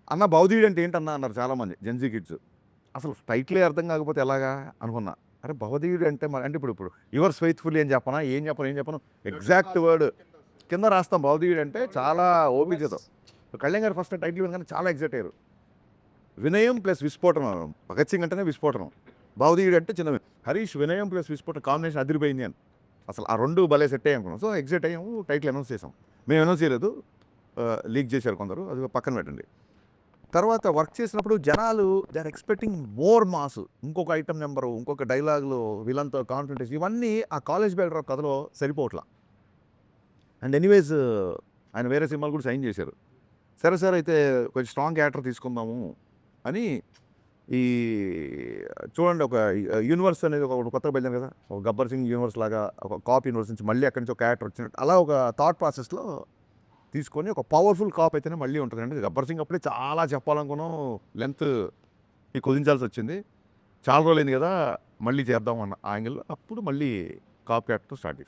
అన్న భవదీయుడు అంటే ఏంటన్నా అన్నారు చాలామంది జెన్‌జీ కిడ్స్. అసలు టైటిలే అర్థం కాకపోతే ఎలాగా అనుకున్నా. అరే భవదీయుడు అంటే అంటే ఇప్పుడు యువర్స్ ఫెయిత్‌ఫుల్లీ అని చెప్పనా? ఏం చెప్పను? ఎగ్జాక్ట్ వర్డ్ కింద రాస్తాం భవదీయుడు అంటే చాలా ఓపికతో. కళ్యాణ్ గారు ఫస్ట్ టైటిల్ వినగానే చాలా ఎక్సైట్ అయ్యారు. వినయం ప్లస్ విస్ఫోటనం. భగత్ సింగ్ అంటేనే విస్ఫోటనం. భవదీయుడు అంటే చిన్న హరీష్ వినయం ప్లస్ విస్ఫోటనం కాంబినేషన్ అదిరిపోయింది అని. అసలు ఆ 2 భలే సెట్ అయ్యాయి అనుకున్నాం. సో ఎక్సైట్ అయ్యాము. టైటిల్ అనౌన్స్ చేసాం. మేము అనౌన్స్ చేయలేదు. లీక్ చేశారు కొందరు. అది పక్కన పెట్టండి. తర్వాత వర్క్ చేసినప్పుడు జనాలు they are expecting more mass. ఇంకొక ఐటెమ్ నంబరు, ఇంకొక డైలాగులు, విలన్‌తో కాన్ఫ్రంటేషన్ ఇవన్నీ ఆ కాలేజ్ బ్యాక్‌డ్రాప్ కథలో సరిపోవట్ల. అండ్ ఎనీవేస్ ఆయన వేరే సినిమాలు కూడా సైన్ చేశారు. సరే సార్ అయితే కొంచెం స్ట్రాంగ్ క్యారెక్టర్ తీసుకుందాము అని ఈ చూడండి ఒక యూనివర్స్ అనేది ఒకటి కొత్తగా బయలుదేరింది కదా! ఒక 'గబ్బర్ సింగ్' యూనివర్స్ లాగా ఒక కాప్ యూనివర్స్ నుంచి మళ్ళీ అక్కడి నుంచి ఒక క్యారెక్టర్ వచ్చినట్టు అలా ఒక థాట్ ప్రాసెస్‌లో తీసుకొని ఒక పవర్‌ఫుల్ కాప్ అయితేనే మళ్ళీ ఉంటదండి. 'గబ్బర్ సింగ్' అప్పుడే చాలా చెప్పాలనుకున్నాం. లెంత్ కుదించాల్సొచ్చింది. చాలా రోజులైంది కదా! మళ్ళీ చేద్దాం అన్న యాంగిల్‌లో అప్పుడు మళ్ళీ కాప్ క్యారెక్టర్ స్టార్ట్ చేసాం.